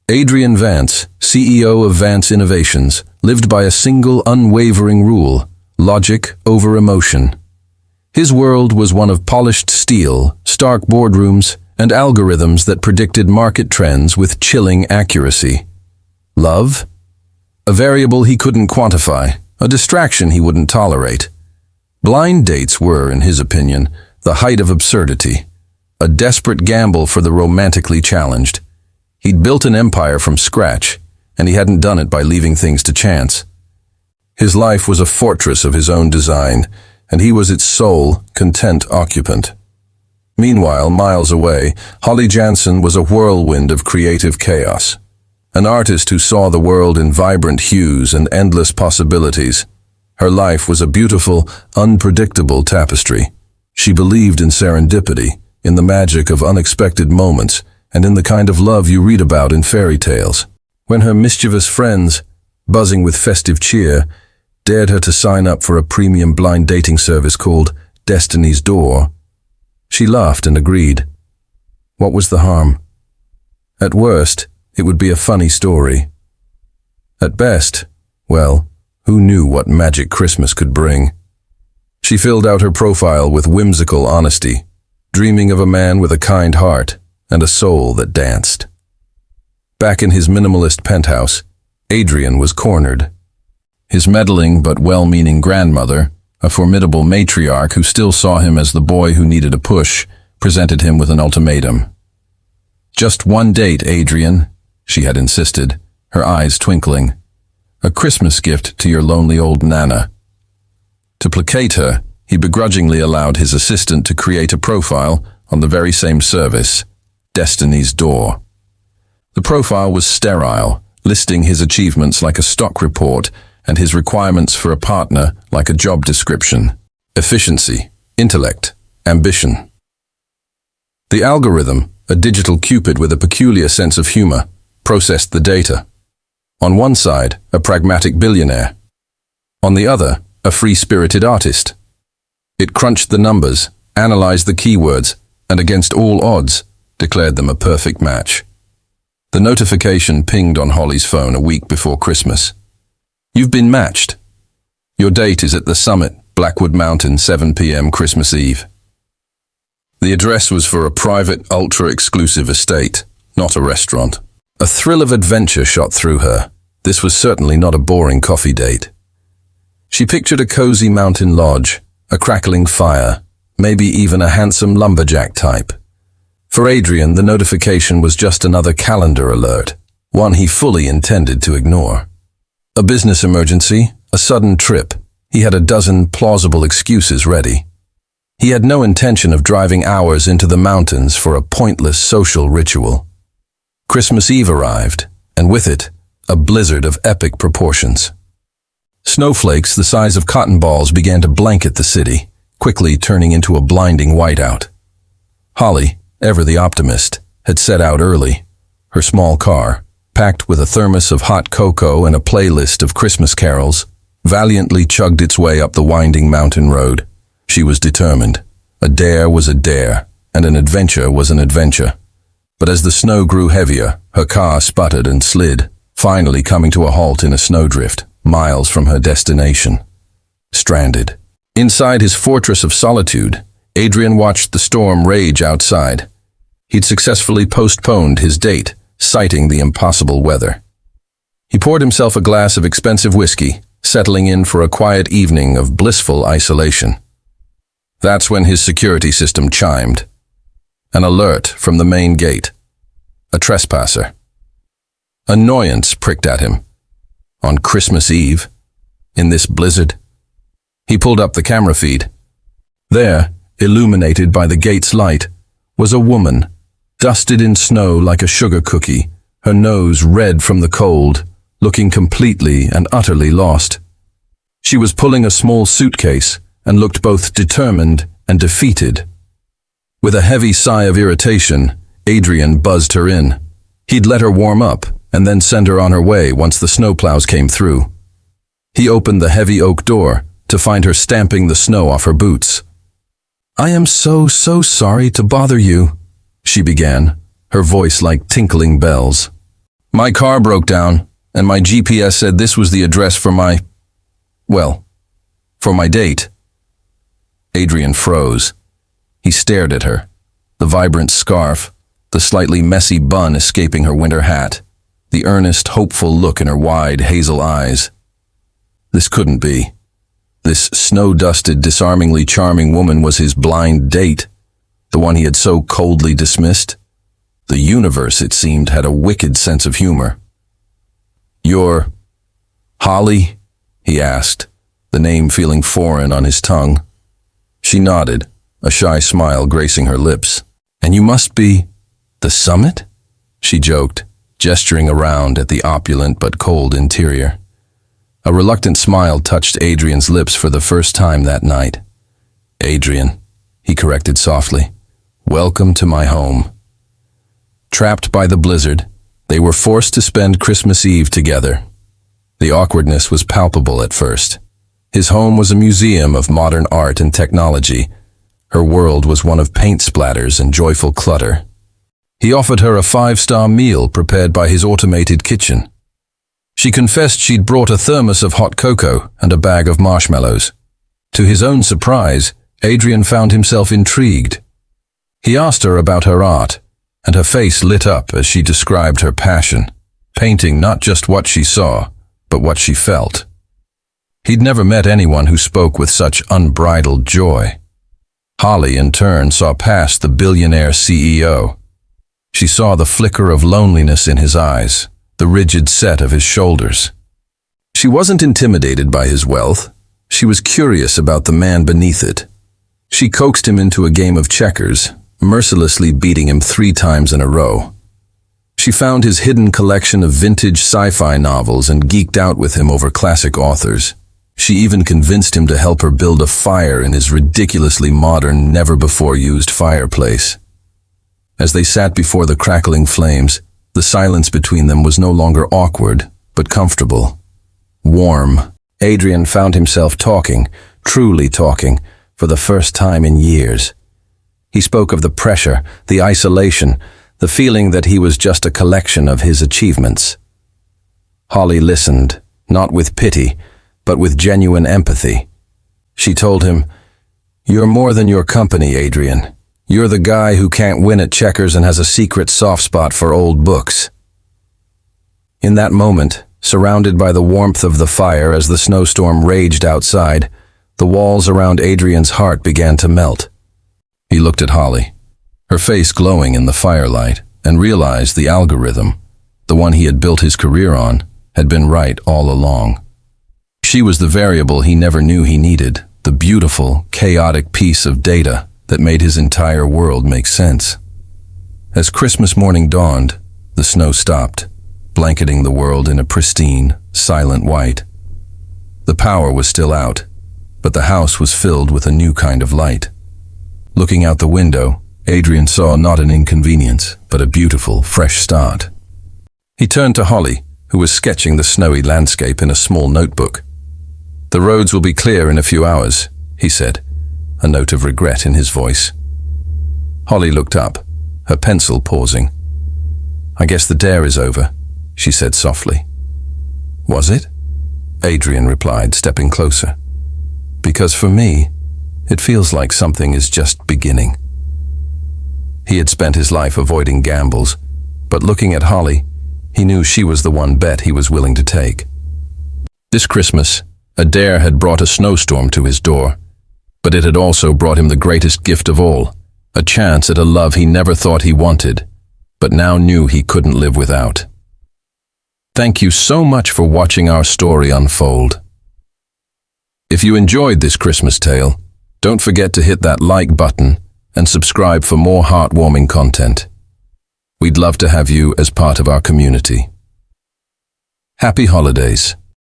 Adrian Vance, CEO of Vance Innovations, lived by a single unwavering rule: logic over emotion. His world was one of polished steel, stark boardrooms, and algorithms that predicted market trends with chilling accuracy. Love? A variable he couldn't quantify, a distraction he wouldn't tolerate. Blind dates were, in his opinion, the height of absurdity, a desperate gamble for the romantically challenged. He'd built an empire from scratch, and he hadn't done it by leaving things to chance. His life was a fortress of his own design, and he was its sole, content occupant. Meanwhile, miles away, Holly Jansen was a whirlwind of creative chaos, an artist who saw the world in vibrant hues and endless possibilities. Her life was a beautiful, unpredictable tapestry. She believed in serendipity, in the magic of unexpected moments, and in the kind of love you read about in fairy tales. When her mischievous friends, buzzing with festive cheer, dared her to sign up for a premium blind dating service called Destiny's Door, she laughed and agreed. What was the harm? At worst, it would be a funny story. At best, well, who knew what magic Christmas could bring? She filled out her profile with whimsical honesty, dreaming of a man with a kind heart and a soul that danced. Back in his minimalist penthouse, Adrian was cornered. His meddling but well-meaning grandmother, a formidable matriarch who still saw him as the boy who needed a push, presented him with an ultimatum. "Just one date, Adrian," she had insisted, her eyes twinkling. "A Christmas gift to your lonely old nana." To placate her, he begrudgingly allowed his assistant to create a profile on the very same service, Destiny's Door. The profile was sterile, listing his achievements like a stock report and his requirements for a partner like a job description: efficiency, intellect, ambition. The algorithm, a digital cupid with a peculiar sense of humor, processed the data. On one side, a pragmatic billionaire. On the other, a free-spirited artist. It crunched the numbers, analyzed the keywords, and against all odds, declared them a perfect match. The notification pinged on Holly's phone a week before Christmas. "You've been matched. Your date is at the summit, Blackwood Mountain, 7 p.m. Christmas Eve." The address was for a private, ultra-exclusive estate, not a restaurant. A thrill of adventure shot through her. This was certainly not a boring coffee date. She pictured a cozy mountain lodge, a crackling fire, maybe even a handsome lumberjack type. For Adrian, the notification was just another calendar alert, one he fully intended to ignore. A business emergency, a sudden trip. He had a dozen plausible excuses ready. He had no intention of driving hours into the mountains for a pointless social ritual. Christmas Eve arrived, and with it, a blizzard of epic proportions. Snowflakes the size of cotton balls began to blanket the city, quickly turning into a blinding whiteout. Holly, ever the optimist, had set out early. Her small car, packed with a thermos of hot cocoa and a playlist of Christmas carols, valiantly chugged its way up the winding mountain road. She was determined. A dare was a dare, and an adventure was an adventure. But as the snow grew heavier, her car sputtered and slid, finally coming to a halt in a snowdrift, miles from her destination. Stranded. Inside his fortress of solitude, Adrian watched the storm rage outside. He'd successfully postponed his date, citing the impossible weather. He poured himself a glass of expensive whiskey, settling in for a quiet evening of blissful isolation. That's when his security system chimed. An alert from the main gate. A trespasser. Annoyance pricked at him. On Christmas Eve, in this blizzard. He pulled up the camera feed. There, illuminated by the gate's light, was a woman, dusted in snow like a sugar cookie, her nose red from the cold, looking completely and utterly lost. She was pulling a small suitcase and looked both determined and defeated. With a heavy sigh of irritation, Adrian buzzed her in. He'd let her warm up and then send her on her way once the snowplows came through. He opened the heavy oak door to find her stamping the snow off her boots. "I am so sorry to bother you," she began, her voice like tinkling bells. My car broke down, and my GPS said this was the address for for my date. Adrian froze. He stared at her, the vibrant scarf, the slightly messy bun escaping her winter hat, the earnest, hopeful look in her wide, hazel eyes. This couldn't be. This snow-dusted, disarmingly charming woman was his blind date, the one he had so coldly dismissed. The universe, it seemed, had a wicked sense of humor. "You're Holly?" he asked, the name feeling foreign on his tongue. She nodded, a shy smile gracing her lips. "And you must be the summit?" she joked, gesturing around at the opulent but cold interior. A reluctant smile touched Adrian's lips for the first time that night. "Adrian," he corrected softly, "welcome to my home." Trapped by the blizzard, they were forced to spend Christmas Eve together. The awkwardness was palpable at first. His home was a museum of modern art and technology. Her world was one of paint splatters and joyful clutter. He offered her a 5-star meal prepared by his automated kitchen. She confessed she'd brought a thermos of hot cocoa and a bag of marshmallows. To his own surprise, Adrian found himself intrigued. He asked her about her art, and her face lit up as she described her passion, painting not just what she saw, but what she felt. He'd never met anyone who spoke with such unbridled joy. Holly, in turn, saw past the billionaire CEO. She saw the flicker of loneliness in his eyes, the rigid set of his shoulders. She wasn't intimidated by his wealth. She was curious about the man beneath it. She coaxed him into a game of checkers, mercilessly beating him 3 times in a row. She found his hidden collection of vintage sci-fi novels and geeked out with him over classic authors. She even convinced him to help her build a fire in his ridiculously modern, never-before-used fireplace. As they sat before the crackling flames, the silence between them was no longer awkward, but comfortable. Warm. Adrian found himself talking, truly talking, for the first time in years. He spoke of the pressure, the isolation, the feeling that he was just a collection of his achievements. Holly listened, not with pity, but with genuine empathy. She told him, "You're more than your company, Adrian. You're the guy who can't win at checkers and has a secret soft spot for old books." In that moment, surrounded by the warmth of the fire as the snowstorm raged outside, the walls around Adrian's heart began to melt. He looked at Holly, her face glowing in the firelight, and realized the algorithm, the one he had built his career on, had been right all along. She was the variable he never knew he needed, the beautiful, chaotic piece of data that made his entire world make sense. As Christmas morning dawned, the snow stopped, blanketing the world in a pristine, silent white. The power was still out, but the house was filled with a new kind of light. Looking out the window, Adrian saw not an inconvenience, but a beautiful, fresh start. He turned to Holly, who was sketching the snowy landscape in a small notebook. "The roads will be clear in a few hours," he said, a note of regret in his voice. Holly looked up, her pencil pausing. "I guess the dare is over," she said softly. "Was it?" Adrian replied, stepping closer. "Because for me, it feels like something is just beginning." He had spent his life avoiding gambles, but looking at Holly, he knew she was the one bet he was willing to take. This Christmas, a dare had brought a snowstorm to his door, but it had also brought him the greatest gift of all, a chance at a love he never thought he wanted, but now knew he couldn't live without. Thank you so much for watching our story unfold. If you enjoyed this Christmas tale, don't forget to hit that like button and subscribe for more heartwarming content. We'd love to have you as part of our community. Happy holidays.